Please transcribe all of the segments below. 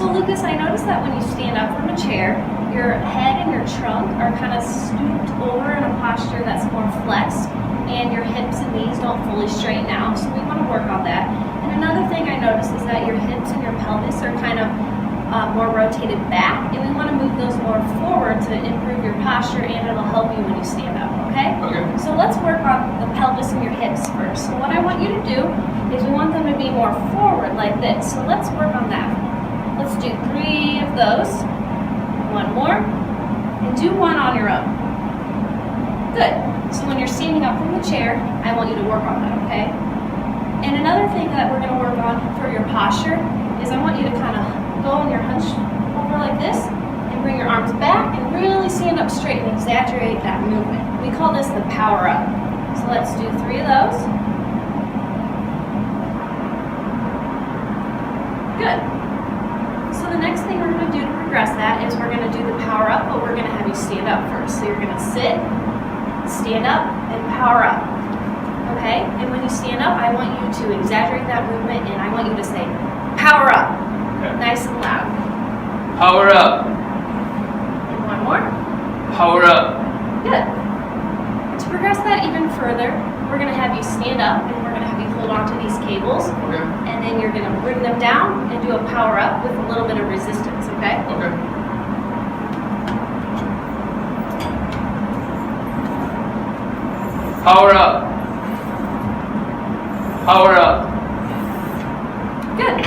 So Lucas, I noticed that when you stand up from a chair, your head and your trunk are kind of stooped over in a posture that's more flexed, and your hips and knees don't fully straighten out, so we want to work on that. And another thing I noticed is that your hips and your pelvis are kind of more rotated back, and we want to move those more forward to improve your posture, and it'll help you when you stand up, okay? Okay. So let's work on the pelvis and your hips first. So what I want you to do is we want them to be more forward like this. So let's work on that. Let's do 3 of those. 1 more. And do 1 on your own. Good. So when you're standing up from the chair, I want you to work on that, okay? And another thing that we're going to work on for your posture is I want you to kind of go on your hunch over like this and bring your arms back and really stand up straight and exaggerate that movement. We call this the power up. So let's do 3 of those. Good. So the next thing we're going to do to progress that is we're going to do the power up, but we're going to have you stand up first. So you're going to sit, stand up, and power up. Okay? And when you stand up, I want you to exaggerate that movement, and I want you to say, power up. Okay. Nice and loud. Power up. And 1 more. Power up. Good. To progress that even further, we're going to have you stand up, and we're going to have you hold on to these cables, Okay. and then you're going to bring them down and do a power up with a little bit of resistance, okay? Okay. Power up. Power up. Good.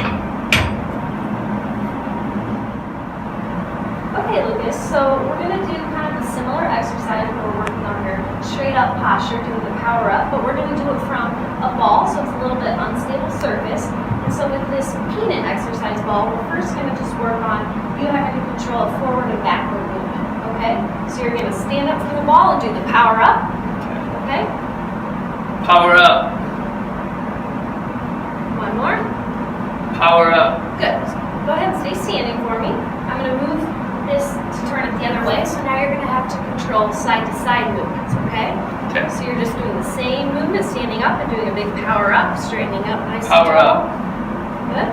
Okay, Lucas, so we're going to do kind of a similar exercise where we're working on your straight up posture, doing the power up, but we're going to do it from a ball, so it's a little bit unstable surface. And so with this peanut exercise ball, we're first going to just work on you having to control a forward and backward movement, okay? So you're going to stand up from the ball and do the power up, okay? Power up. 1 more. Power up. Good. Go ahead and stay standing for me. I'm going to move this to turn it the other way, so now you're going to have to control side-to-side movements, okay? Okay. So you're just doing the same movement, standing up and doing a big power up, straightening up nice Power and tall. up. Good.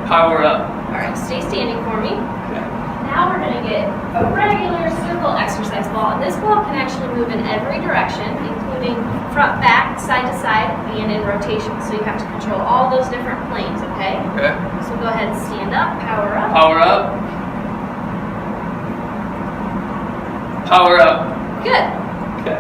Power up. All right, stay standing for me. Okay. Now we're going to get a regular circle exercise ball, and this ball can actually move in every direction, including front, back, side to side, and in rotation. So you have to control all those different planes, okay? Okay. So go ahead and stand up, power up. Power up. Power up. Good. Okay.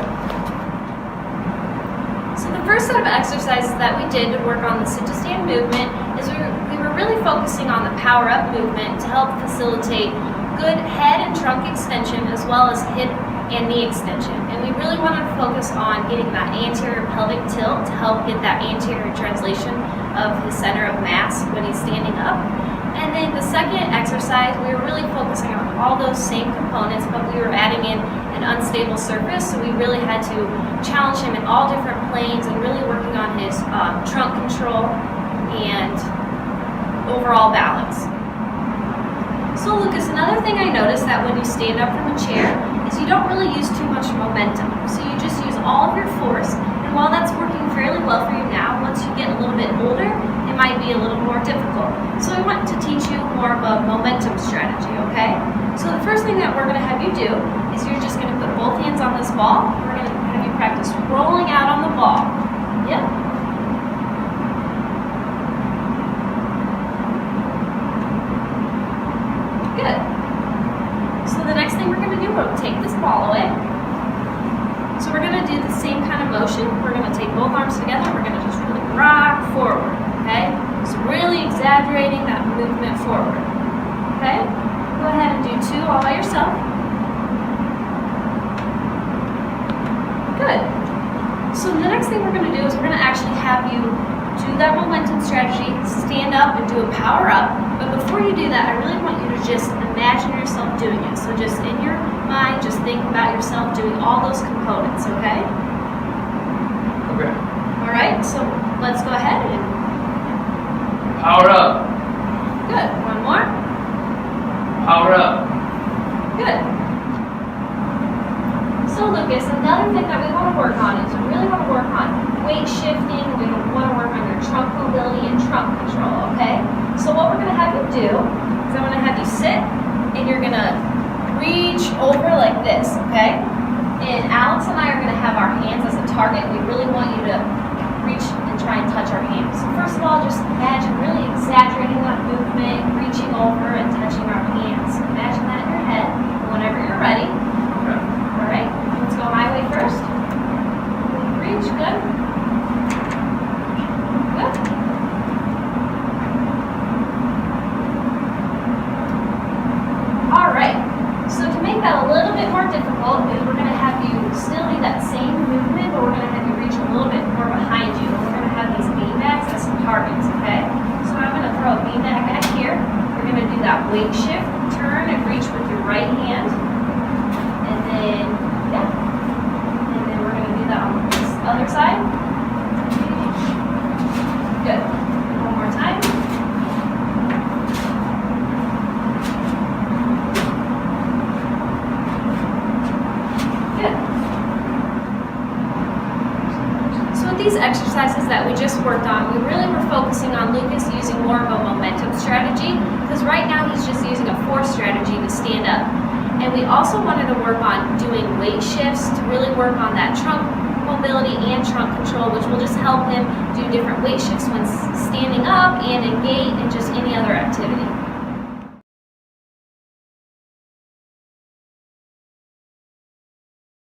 So the first set of exercises that we did to work on the sit-to-stand movement is we were really focusing on the power-up movement to help facilitate good head and trunk extension as well as hip and knee extension. And we really wanted to focus on getting that anterior pelvic tilt to help get that anterior translation of his center of mass when he's standing up. And then the second exercise, we were really focusing on all those same components, but we were adding in an unstable surface, so we really had to challenge him in all different planes and really working on his trunk control and overall balance. So Lucas, another thing I noticed that when you stand up from a chair is you don't really use too much momentum. So you just use all of your force, and while that's working fairly well for you now, once you get a little bit older, it might be a little more difficult. So I want to teach you more of a momentum strategy, okay? So the first thing that we're going to have you do is you're just going to put both hands on this ball. We're going to have you practice rolling out on the ball. Yep. Good. So the next thing we're going to do, we'll take this ball away. So we're going to do the same kind of motion. We're going to take both arms together. We're going to just really rock forward, okay? So really exaggerating that movement forward, okay? Go ahead and do 2 all by yourself. Good. So the next thing we're going to do is we're going to actually have you do that momentum strategy, stand up and do a power up. But before you do that, I really want you to just imagine yourself doing it. So just in your mind, just think about yourself doing all those components, okay? Okay. All right, so let's go ahead and Power up. good. 1 more. Power up. Good. So Lucas, another thing that we want to work on is we really want to work on weight shifting. We want to work on your trunk mobility and trunk control, okay? So what we're going to have you do is I'm gonna have you sit and you're gonna reach over like this, okay? And Alex and I are gonna have our hands as a target. We really want you to reach and try and touch our hands. So first of all, just imagine really exaggerating that movement, reaching over and touching our hands. Imagine that in your head. Whenever you're ready. Okay. All right, let's go my way first. Reach, good. Good. All right, so to make that a little bit more difficult, is we're gonna have you still do that same movement, but we're gonna have you reach a little bit more behind you. We're gonna have these beanbags as some targets, okay? So I'm gonna throw a beanbag back here. We're gonna do that weight shift, turn and reach with your right hand. And then, yeah. And then we're gonna do that on this other side. Good. One more time. Good. So with these exercises that we just worked on, we really were focusing on Lucas using more of a momentum strategy, because right now he's just using a force strategy to stand up. And we also wanted to work on doing weight shifts to really work on that trunk mobility and trunk control, which will just help him do different weight shifts when standing up and in gait and just any other activity.